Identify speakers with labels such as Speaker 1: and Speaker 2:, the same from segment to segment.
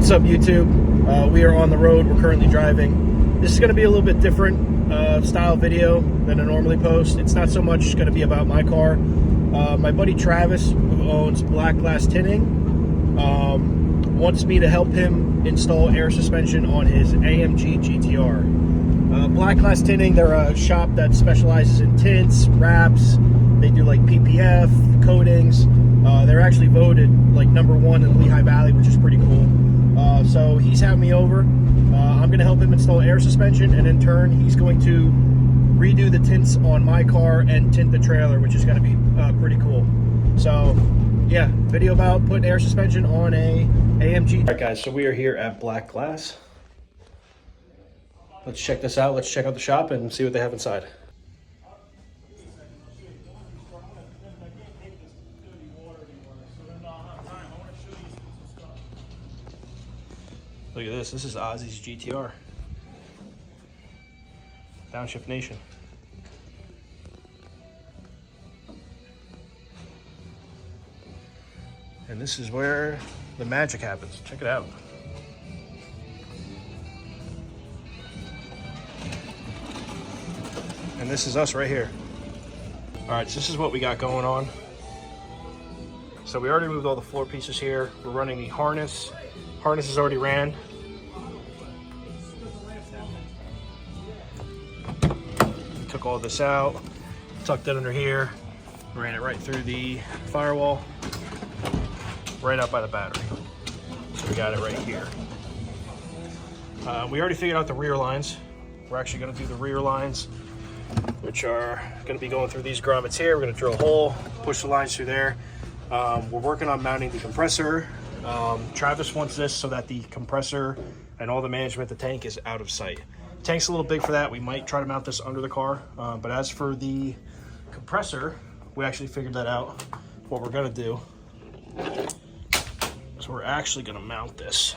Speaker 1: What's up, YouTube? We are on the road. We're currently driving. This is going to be a little bit different style video than I normally post. It's not so much going to be about my car. My buddy Travis, who owns Black Glass Tinting, wants me to help him install air suspension on his AMG GTR. Black Glass Tinting, they're a shop that specializes in tints, wraps. They do like PPF, coatings. They're actually voted like #1 in Lehigh Valley, which is pretty cool. So he's having me over. I'm going to help him install air suspension, and in turn, he's going to redo the tints on my car and tint the trailer, which is going to be pretty cool. So, yeah, video about putting air suspension on a AMG. All right, guys, so we are here at Black Glass. Let's check this out. Let's check out the shop and see what they have inside. Look at this. This is Ozzy's GTR. Downshift Nation. And this is where the magic happens. Check it out. And this is us right here. All right, so this is what we got going on. So we already removed all the floor pieces here. We're running the harness. Harness is already ran. Took all this out, tucked it under here, ran it right through the firewall, right out by the battery. So we got it right here. We already figured out the rear lines. We're actually going to do the rear lines, which are going to be going through these grommets here. We're going to drill a hole, push the lines through there. We're working on mounting the compressor. Travis wants this so that the compressor and all the management of the tank is out of sight. Tank's a little big for that. We might try to mount this under the car. But as for the compressor, we actually figured that out. What we're going to do is we're actually going to mount this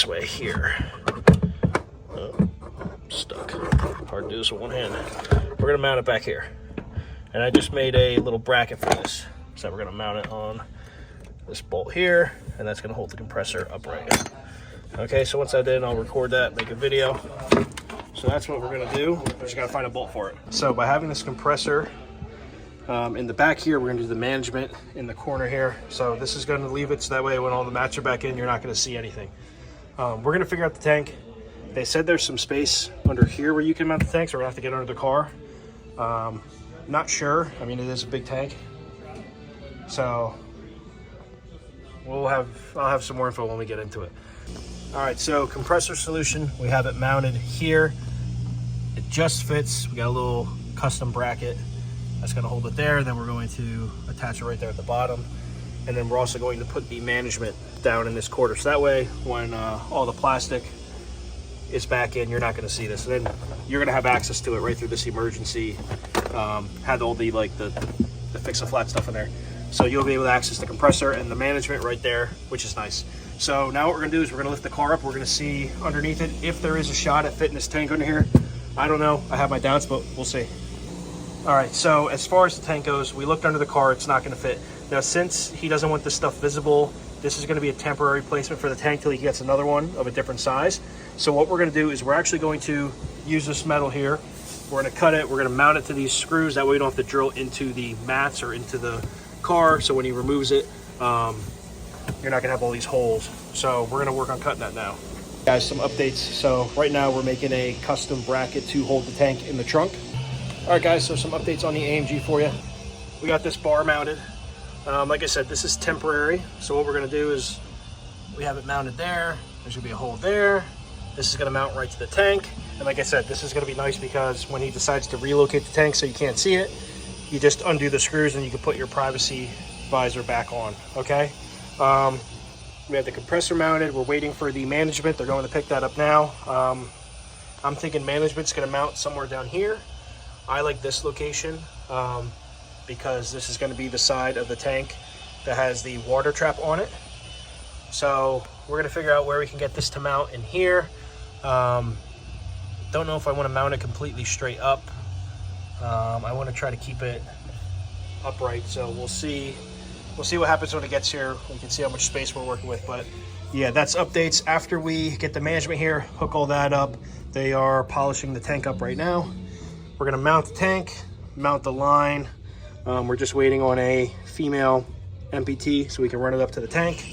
Speaker 1: way here. Stuck. Hard to do this with one hand. We're going to mount it back here. And I just made a little bracket for this. So we're going to mount it on this bolt here, and that's going to hold the compressor upright. Okay, so once I did, I'll record that, make a video. So that's what we're going to do. We just got to find a bolt for it. So by having this compressor in the back here, we're going to do the management in the corner here. So this is going to leave it so that way when all the mats are back in, you're not going to see anything. We're going to figure out the tank. They said there's some space under here where you can mount the tank, so we're going to have to get under the car. Not sure. I mean, it is a big tank. So I'll have some more info when we get into it. All right, so compressor solution, we have it mounted here. It just fits. We got a little custom bracket that's going to hold it there. Then we're going to attach it right there at the bottom. And then we're also going to put the management down in this quarter. So that way, when all the plastic is back in, you're not going to see this. And then you're going to have access to it right through this emergency. Had all the fix-a-flat stuff in there. So you'll be able to access the compressor and the management right there, which is nice. So now what we're gonna do is we're gonna lift the car up. We're gonna see underneath it if there is a shot at fitting this tank under here. I don't know, I have my doubts, but we'll see. All right, so as far as the tank goes, we looked under the car, it's not gonna fit. Now, since he doesn't want this stuff visible, this is gonna be a temporary placement for the tank till he gets another one of a different size. So what we're gonna do is we're actually going to use this metal here. We're gonna cut it, we're gonna mount it to these screws. That way we don't have to drill into the mats or into the car, so when he removes it, you're not gonna have all these holes. So we're gonna work on cutting that now. Guys, some updates. So right now we're making a custom bracket to hold the tank in the trunk. All right, guys, so some updates on the AMG for you. We got this bar mounted. Like I said, this is temporary. So what we're gonna do is we have it mounted there. There's gonna be a hole there. This is gonna mount right to the tank. And like I said, this is gonna be nice because when he decides to relocate the tank so you can't see it, you just undo the screws and you can put your privacy visor back on, okay? We have the compressor mounted. We're waiting for the management. They're going to pick that up now. I'm thinking management's gonna mount somewhere down here. I like this location because this is gonna be the side of the tank that has the water trap on it. So we're gonna figure out where we can get this to mount in here. Don't know if I wanna mount it completely straight up. I want to try to keep it upright, so we'll see we'll see what happens when it gets here. We can see how much space we're working with, but yeah, that's updates after we get the management here, hook all that up. They are polishing the tank up right now. We're gonna mount the tank, mount the line. We're just waiting on a female MPT so we can run it up to the tank.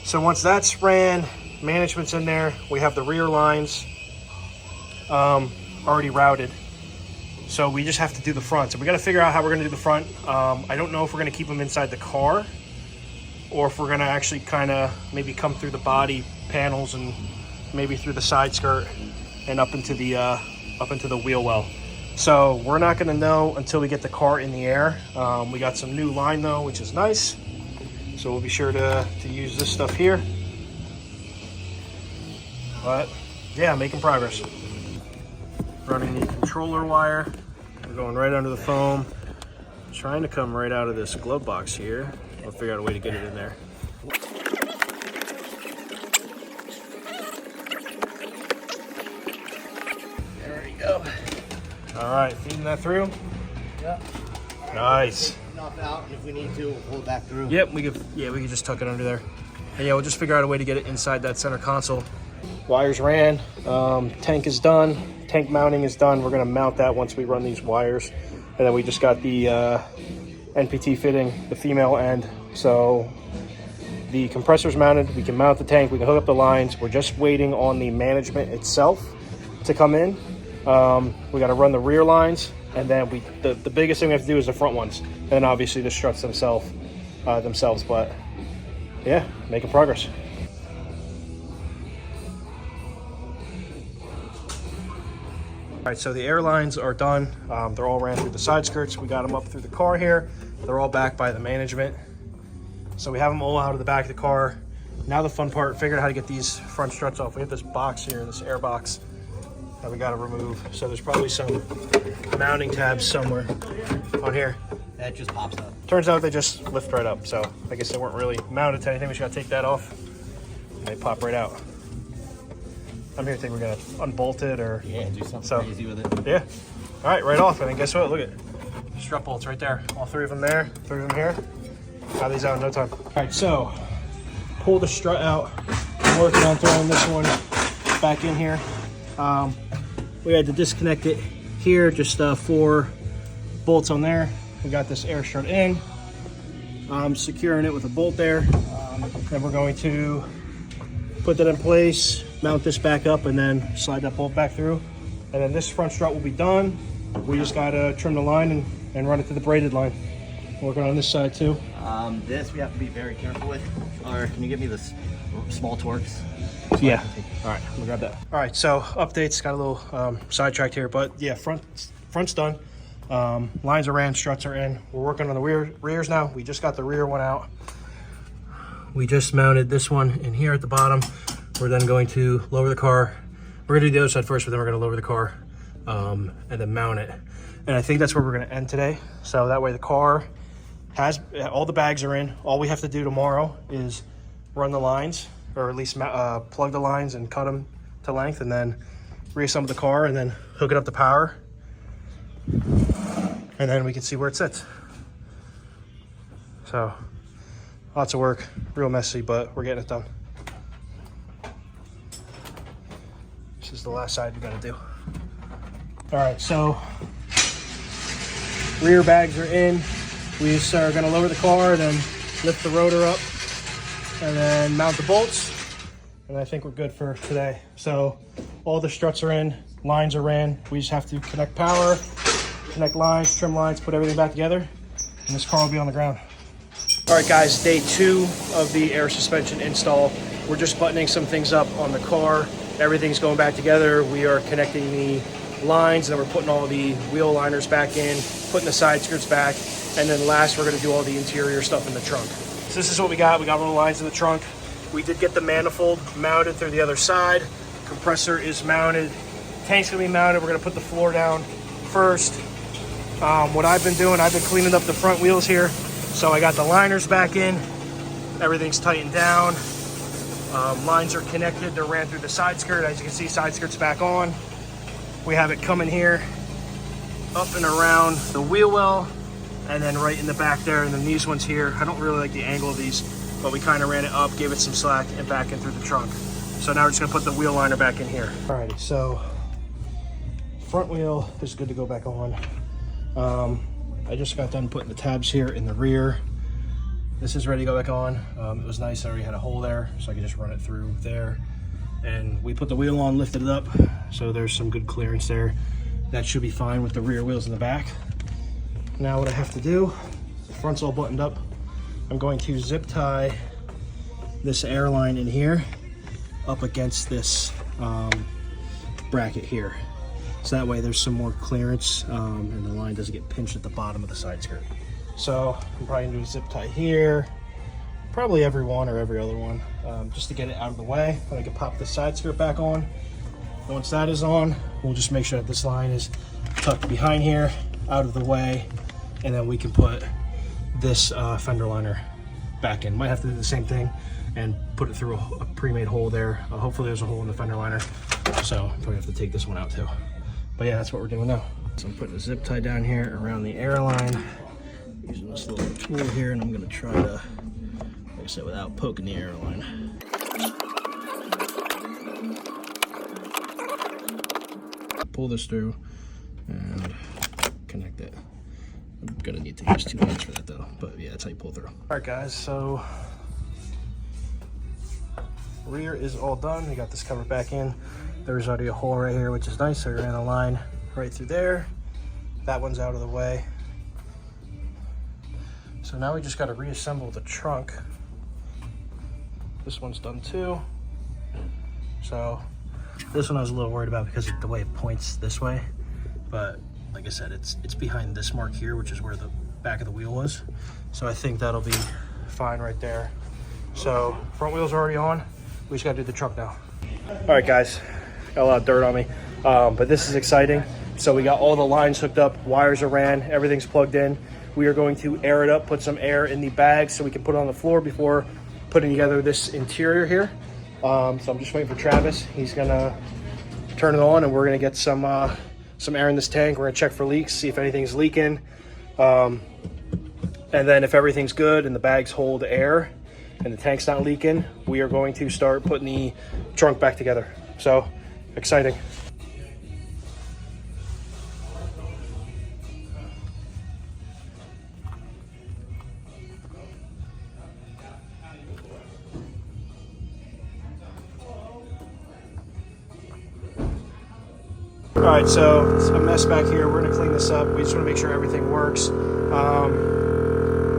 Speaker 1: So once that's ran, management's in there, we have the rear lines already routed. So we just have to do the front. So we got to figure out how we're going to do the front. I don't know if we're going to keep them inside the car or if we're going to actually kind of maybe come through the body panels and maybe through the side skirt and up into the wheel well. So we're not going to know until we get the car in the air. We got some new line though, which is nice. So we'll be sure to use this stuff here. But yeah, making progress. Running the controller wire. We're going right under the foam. Trying to come right out of this glove box here. We'll figure out a way to get it in there. There we go. All right, feeding that through.
Speaker 2: Yeah.
Speaker 1: Nice.
Speaker 2: Knock out, and if we need to, we'll pull it back through.
Speaker 1: Yep, we could just tuck it under there. And yeah, we'll just figure out a way to get it inside that center console. Wires ran, tank is done, tank mounting is done. We're gonna mount that once we run these wires. And then we just got the NPT fitting, the female end. So the compressor's mounted, we can mount the tank, we can hook up the lines. We're just waiting on the management itself to come in. We gotta run the rear lines, and then the biggest thing we have to do is the front ones. And then obviously the struts themselves, but yeah, making progress. All right, so the air lines are done. They're all ran through the side skirts. We got them up through the car here. They're all back by the management. So we have them all out of the back of the car. Now the fun part, figured out how to get these front struts off. We have this box here, this air box that we gotta remove. So there's probably some mounting tabs somewhere on here.
Speaker 2: That just pops up.
Speaker 1: Turns out they just lift right up. So I guess they weren't really mounted to anything. We just gotta take that off and they pop right out. I'm here to think we're gonna unbolt it or
Speaker 2: do something crazy with it.
Speaker 1: Yeah. All right, right off. And then guess what? Look at strut bolts right there. All three of them there, three of them here. Got these out in no time. All right, so pull the strut out. I'm working on throwing this one back in here. We had to disconnect it here, just 4 bolts on there. We got this air strut in. I'm securing it with a bolt there. Then we're going to put that in place, mount this back up, and then slide that bolt back through. And then this front strut will be done. We just gotta trim the line and run it to the braided line. Working on this side too.
Speaker 2: This we have to be very careful with. Or can you give me the small Torx?
Speaker 1: Yeah. All right, let me grab that. All right, so updates, got a little sidetracked here, but yeah, front's done. Lines are ran, struts are in. We're working on the rears now. We just got the rear one out. We just mounted this one in here at the bottom. We're then going to lower the car. We're gonna do the other side first, but then we're gonna lower the car and then mount it. And I think that's where we're gonna end today. So that way the car has, all the bags are in. All we have to do tomorrow is run the lines, or at least plug the lines and cut them to length, and then reassemble the car and then hook it up to power. And then we can see where it sits. So lots of work, real messy, but we're getting it done. This is the last side we gotta do. All right, so rear bags are in. We are gonna lower the car, then lift the rotor up, and then mount the bolts. And I think we're good for today. So all the struts are in, lines are ran. We just have to connect power, connect lines, trim lines, put everything back together, and this car will be on the ground. All right, guys, day 2 of the air suspension install. We're just buttoning some things up on the car. Everything's going back together. We are connecting the lines, and then we're putting all the wheel liners back in, putting the side skirts back, and then last we're gonna do all the interior stuff in the trunk. So this is what we got. We got all the lines in the trunk. We did get the manifold mounted through the other side. Compressor is mounted. Tank's gonna be mounted. We're gonna put the floor down first. What I've been doing, I've been cleaning up the front wheels here. So I got the liners back in. Everything's tightened down. Lines are connected. They're ran through the side skirt. As you can see, side skirt's back on. We have it coming here, up and around the wheel well, and then right in the back there, and then these ones here. I don't really like the angle of these, but we kind of ran it up, gave it some slack, and back in through the trunk. So now we're just gonna put the wheel liner back in here. Alrighty, so front wheel is good to go back on. I just got done putting the tabs here in the rear. This is ready to go back on. It was nice, I already had a hole there, so I could just run it through there. And we put the wheel on, lifted it up, so there's some good clearance there. That should be fine with the rear wheels in the back. Now what I have to do, the front's all buttoned up. I'm going to zip tie this air line in here up against this bracket here. So that way there's some more clearance and the line doesn't get pinched at the bottom of the side skirt. So I'm probably gonna do a zip tie here, probably every one or every other one, just to get it out of the way. Then I can pop the side skirt back on. And once that is on, we'll just make sure that this line is tucked behind here, out of the way, and then we can put this fender liner back in. Might have to do the same thing and put it through a pre-made hole there. Hopefully there's a hole in the fender liner, so probably have to take this one out too. But yeah, that's what we're doing now. So I'm putting a zip tie down here around the air line, using this little tool here, and I'm gonna try to, like I said, without poking the air line. Pull this through and connect it. I'm gonna need to use 2 hands for that though, but yeah, that's how you pull through. All right guys, so rear is all done. We got this covered back in. There's already a hole right here, which is nice. So we ran a line right through there. That one's out of the way. So now we just got to reassemble the trunk. This one's done too. So this one I was a little worried about because of the way it points this way. But like I said, it's behind this mark here, which is where the back of the wheel was. So I think that'll be fine right there. So front wheels are already on. We just got to do the trunk now. All right, guys. Got a lot of dirt on me, but this is exciting. So we got all the lines hooked up, wires are ran, everything's plugged in. We are going to air it up, put some air in the bag so we can put it on the floor before putting together this interior here. So I'm just waiting for Travis. He's gonna turn it on and we're gonna get some air in this tank. We're gonna check for leaks, see if anything's leaking. And then if everything's good and the bags hold air and the tank's not leaking, we are going to start putting the trunk back together. So exciting. All right, so it's a mess back here. We're gonna clean this up. We just wanna make sure everything works.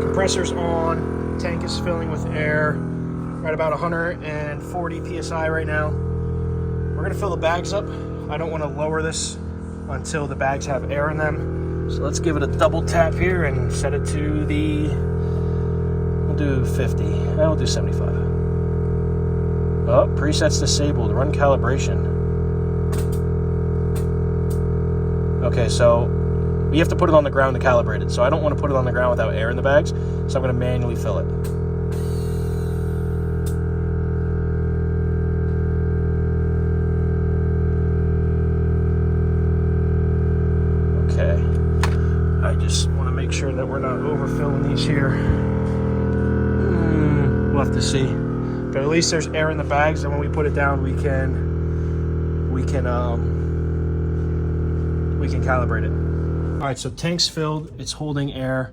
Speaker 1: Compressor's on, tank is filling with air. Right about 140 PSI right now. We're gonna fill the bags up. I don't wanna lower this until the bags have air in them. So let's give it a double tap here and set it to the, we'll do 50. We'll do 75. Oh, presets disabled, run calibration. Okay, so you have to put it on the ground to calibrate it. So I don't want to put it on the ground without air in the bags. So I'm going to manually fill it. Okay. I just want to make sure that we're not overfilling these here. We'll have to see. But at least there's air in the bags, and when we put it down, we can calibrate it. All right, so tank's filled, it's holding air.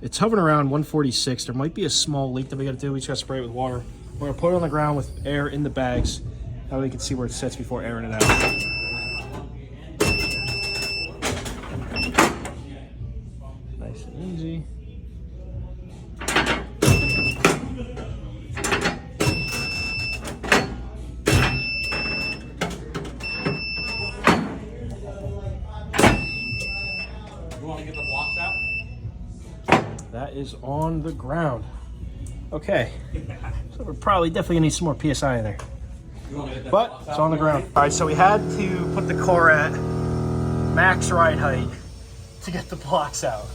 Speaker 1: It's hovering around 146. There might be a small leak that we gotta do. We just gotta spray it with water. We're gonna put it on the ground with air in the bags. That way we can see where it sits before airing it out. Nice and easy. That is on the ground. Okay, so we're probably definitely gonna need some more PSI in there. But it's on the ground. All right, so we had to put the car at max ride height to get the blocks out.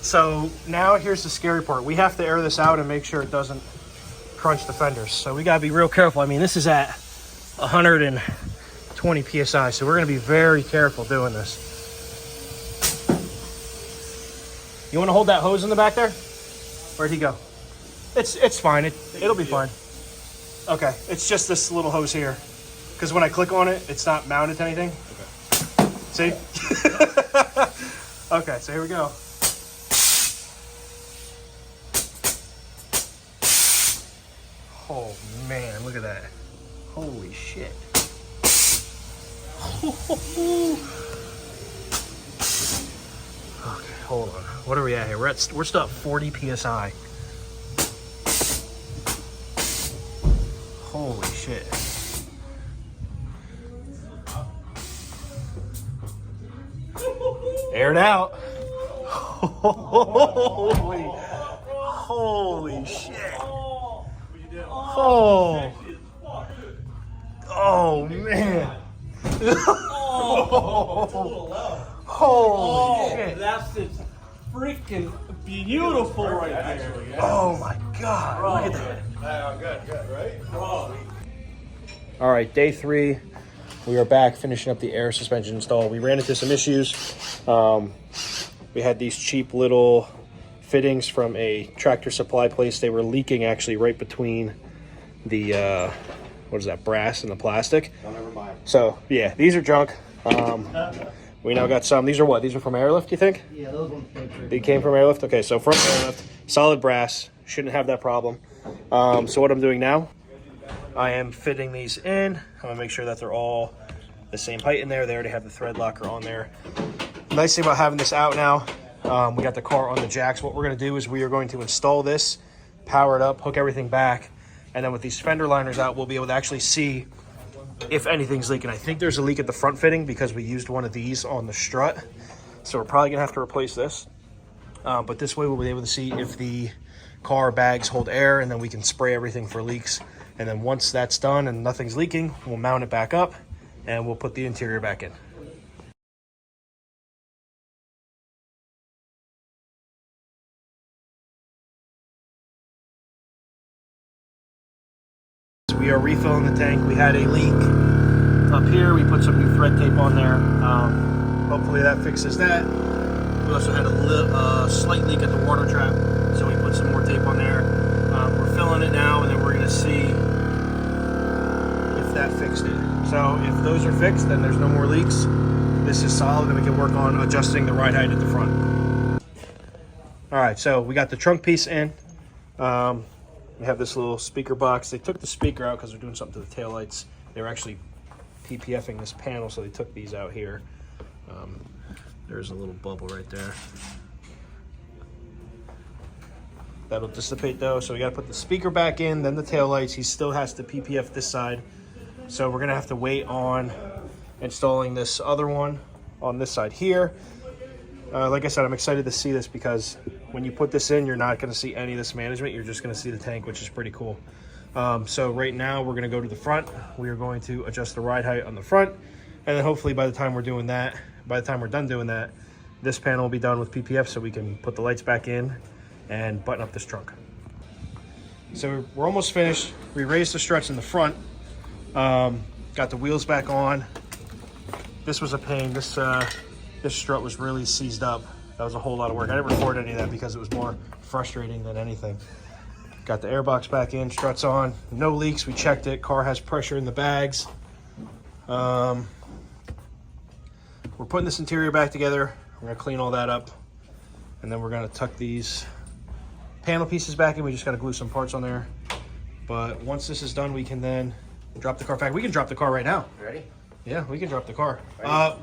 Speaker 1: So now here's the scary part. We have to air this out and make sure it doesn't crunch the fenders. So we gotta be real careful. I mean, this is at 120 PSI, so we're gonna be very careful doing this. You want to hold that hose in the back there? Where'd he go? It's fine. It'll be fine. Okay, it's just this little hose here. Because when I click on it, it's not mounted to anything. Okay. See? Okay, so here we go. Oh man, look at that. Holy shit. Okay, hold on. What are we at here? We're still at 40 PSI. Holy shit. Air it out. Holy shit. Oh. Oh man. Holy shit.
Speaker 3: That's just freaking beautiful right there.
Speaker 1: Oh my god. Look at that.
Speaker 3: Good, right?
Speaker 1: All right, day 3. We are back finishing up the air suspension install. We ran into some issues. We had these cheap little fittings from a Tractor Supply place. They were leaking actually right between the what is that, brass and the plastic.
Speaker 2: Oh, never mind.
Speaker 1: So yeah, these are junk. We now got some. These are what? These are from Airlift, you think?
Speaker 2: Yeah, those ones came through.
Speaker 1: They came from Airlift? Okay, so from Airlift, solid brass. Shouldn't have that problem. So what I'm doing now, I am fitting these in. I'm gonna make sure that they're all the same height in there. They already have the thread locker on there. Nice thing about having this out now, we got the car on the jacks. What we're gonna do is we are going to install this, power it up, hook everything back, and then with these fender liners out, we'll be able to actually see if anything's leaking. I think there's a leak at the front fitting because we used one of these on the strut. So we're probably gonna have to replace this. But this way we'll be able to see if the car bags hold air, and then we can spray everything for leaks. And then once that's done and nothing's leaking, we'll mount it back up and we'll put the interior back in. So we are refilling the tank. We had a leak up here. We put some new thread tape on there. Hopefully that fixes that. We also had a slight leak at the water trap, so we put some more tape on there. We're filling it now, and then we're gonna see if that fixed it. So if those are fixed, then there's no more leaks. This is solid, and we can work on adjusting the ride height at the front. All right, so we got the trunk piece in. We have this little speaker box. They took the speaker out because they're doing something to the taillights. They were actually PPFing this panel, so they took these out here. There's a little bubble right there. That'll dissipate though, so we gotta put the speaker back in, then the taillights. He still has to PPF this side. So we're gonna have to wait on installing this other one on this side here. Like I said, I'm excited to see this because when you put this in, you're not gonna see any of this management. You're just gonna see the tank, which is pretty cool. So right now we're gonna go to the front. We are going to adjust the ride height on the front. And then hopefully by the time we're doing that, by the time we're done doing that, this panel will be done with PPF so we can put the lights back in and button up this trunk. So we're almost finished. We raised the struts in the front. Got the wheels back on. This was a pain. This strut was really seized up. That was a whole lot of work. I didn't record any of that because it was more frustrating than anything. Got the airbox back in, struts on. No leaks, we checked it. Car has pressure in the bags. We're putting this interior back together. We're gonna clean all that up. And then we're gonna tuck these panel pieces back in. We just gotta glue some parts on there. But once this is done, we can then drop the car back. We can drop the car right now.
Speaker 2: Ready?
Speaker 1: Yeah, we can drop the car.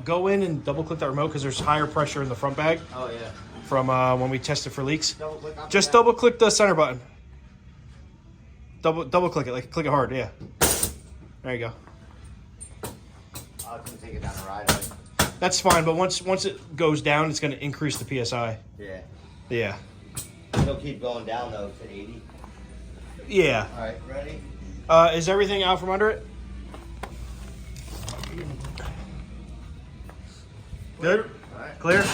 Speaker 1: Go in and double click that remote because there's higher pressure in the front bag.
Speaker 2: Oh yeah.
Speaker 1: From when we tested for leaks.
Speaker 2: Double click on
Speaker 1: Just
Speaker 2: that.
Speaker 1: double click the center button. Double click it, like click it hard, yeah. There you go.
Speaker 2: I couldn't take it down the ride.
Speaker 1: That's fine, but once it goes down, it's gonna increase the PSI.
Speaker 2: Yeah.
Speaker 1: Yeah.
Speaker 2: It'll keep going down though to 80.
Speaker 1: Yeah.
Speaker 2: All right, ready?
Speaker 1: Is everything out from under it? Good?
Speaker 2: All right.
Speaker 1: Clear?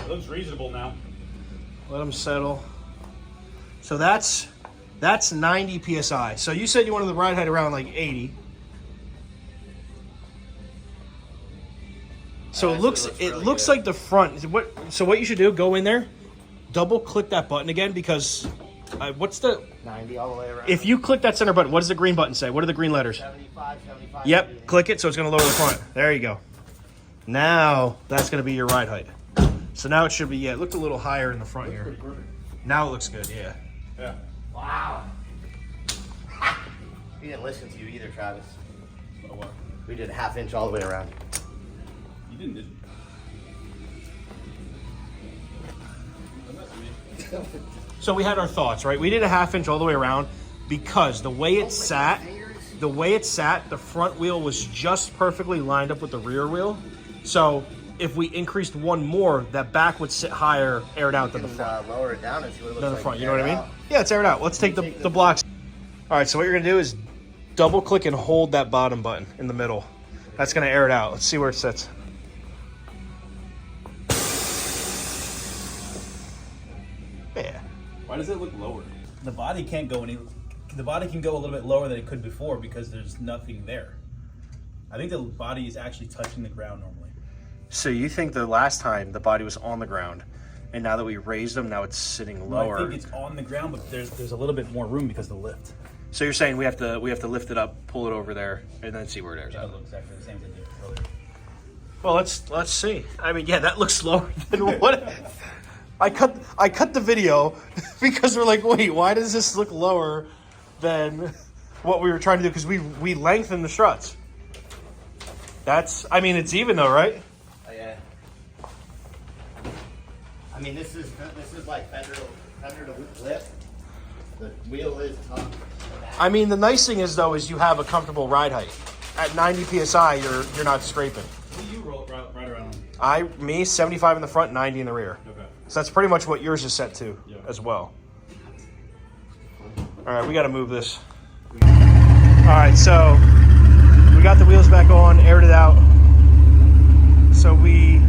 Speaker 3: Looks reasonable now.
Speaker 1: Let them settle. So that's That's 90 PSI. So you said you wanted the ride height around like 80. So it looks
Speaker 2: really
Speaker 1: looks
Speaker 2: good.
Speaker 1: like the front. So what you should do, go in there, double click that button again, because what's the
Speaker 2: 90 all the way around.
Speaker 1: if you click that center button, what does the green button say? What are the green letters?
Speaker 2: 75, 75.
Speaker 1: Yep, click it, so it's going to lower the front. There you go. Now that's going to be your ride height. So now it should be, yeah, it looked a little higher in the front here. Now it looks good, yeah.
Speaker 3: Yeah.
Speaker 2: Wow. We didn't listen to you either, Travis.
Speaker 3: Oh, what?
Speaker 2: We did a ½ inch all the way around.
Speaker 3: You didn't, did you?
Speaker 1: So we had our thoughts, right? We did a ½ inch all the way around because the way it sat, the front wheel was just perfectly lined up with the rear wheel. So if we increased one more, that back would sit higher, aired out than the front.
Speaker 2: Lower it down and see what it looks
Speaker 1: Than the
Speaker 2: like.
Speaker 1: front, you know what I mean?
Speaker 2: Out.
Speaker 1: Yeah, it's aired out. Let's take the blocks. All right, so what you're gonna do is double click and hold that bottom button in the middle. That's gonna air it out. Let's see where it sits. Yeah.
Speaker 3: Why does it look lower? The body can't go any. The body can go a little bit lower than it could before because there's nothing there. I think the body is actually touching the ground normally.
Speaker 1: So you think the last time the body was on the ground, and now that we raised them, now it's sitting lower?
Speaker 3: I think it's on the ground, but there's a little bit more room because of the lift.
Speaker 1: So you're saying we have to lift it up, pull it over there, and then see where it airs
Speaker 3: It
Speaker 1: out.
Speaker 3: looks exactly the same as it did earlier.
Speaker 1: Well, let's see. I mean, yeah, that looks lower than what. I cut the video because we're like, wait, why does this look lower than what we were trying to do? Because we lengthened the struts. I mean, it's even though, right?
Speaker 2: Oh, yeah. I mean, this is like fender to lip. The wheel is tough.
Speaker 1: I mean, the nice thing is though, is you have a comfortable ride height. At 90 PSI, you're not scraping.
Speaker 3: What do you ride around on?
Speaker 1: Me 75 in the front, 90 in the rear.
Speaker 3: Okay.
Speaker 1: So that's pretty much what yours is set to as well. All right, we got to move this. All right, so we got the wheels back on, aired it out. So we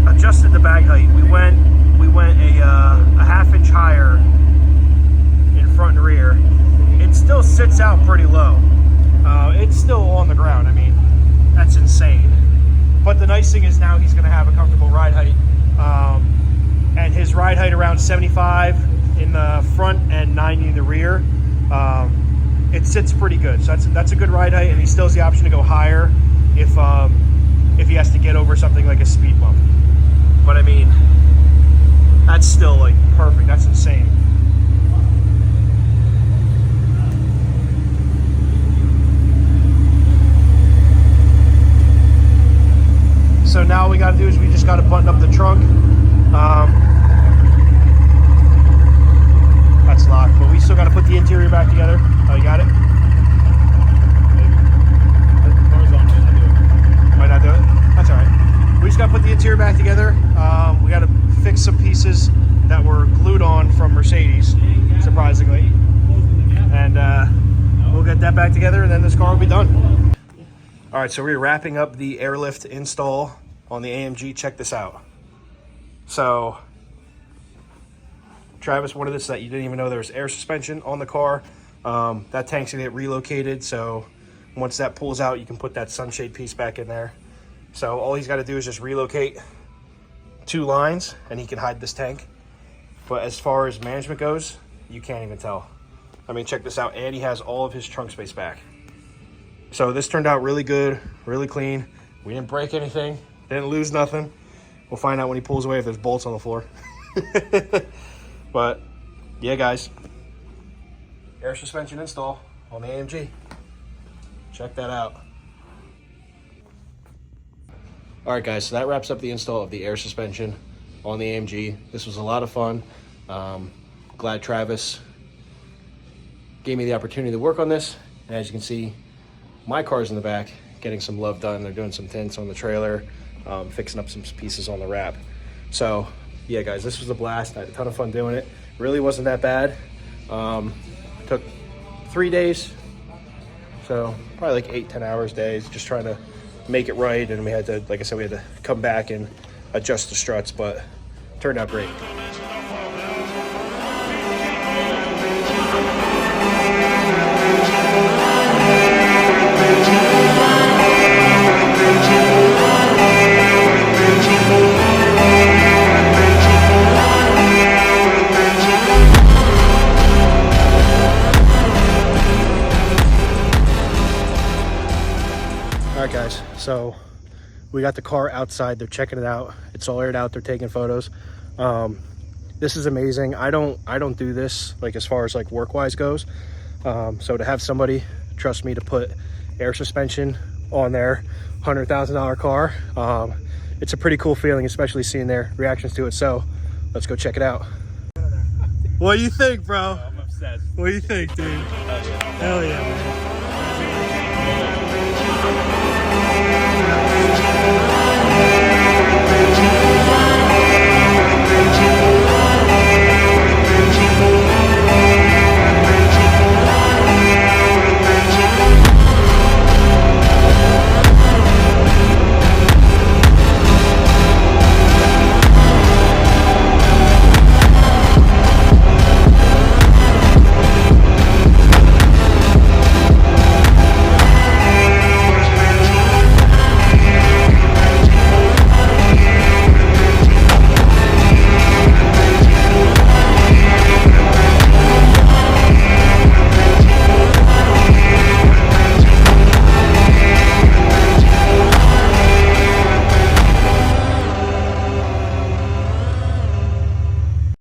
Speaker 1: adjusted the bag height. We went a ½ inch higher in front and rear. It still sits out pretty low. It's still on the ground. I mean, that's insane. But the nice thing is now he's going to have a comfortable ride height. And his ride height around 75 in the front and 90 in the rear. It sits pretty good. So that's a good ride height, and he still has the option to go higher if he has to get over something like a speed bump. But I mean, that's still like perfect. That's insane. So now all we got to do is we just got to button up the trunk. That's locked, but we still got to put the interior back together. Oh, you got it? Might not do it? That's all right. We just got to put the interior back together. We got to fix some pieces that were glued on from Mercedes, surprisingly. And we'll get that back together, and then this car will be done. All right, so we're wrapping up the airlift install on the AMG. Check this out. So, Travis wanted this that you didn't even know there was air suspension on the car. That tank's gonna get relocated, so once that pulls out, you can put that sunshade piece back in there. So all he's got to do is just relocate 2 lines, and he can hide this tank. But as far as management goes, you can't even tell. I mean, check this out, and he has all of his trunk space back. So this turned out really good, really clean. We didn't break anything, didn't lose nothing. We'll find out when he pulls away if there's bolts on the floor. But yeah, guys, air suspension install on the AMG. Check that out. All right, guys, so that wraps up the install of the air suspension on the AMG. This was a lot of fun. Glad Travis gave me the opportunity to work on this. And as you can see, my car's in the back getting some love done. They're doing some tints on the trailer, fixing up some pieces on the wrap. So yeah, guys, this was a blast. I had a ton of fun doing it. Really wasn't that bad. Took 3 days, so probably like 8-10 hours days, just trying to make it right. And we had to, like I said, we had to come back and adjust the struts, but turned out great. We got the car outside. They're checking it out. It's all aired out. They're taking photos. This is amazing. I don't do this like as far as like work-wise goes. So to have somebody trust me to put air suspension on their $100,000 car, it's a pretty cool feeling, especially seeing their reactions to it. So let's go check it out. What do you think, bro?
Speaker 3: I'm obsessed.
Speaker 1: What do you think, dude? Hell yeah, man.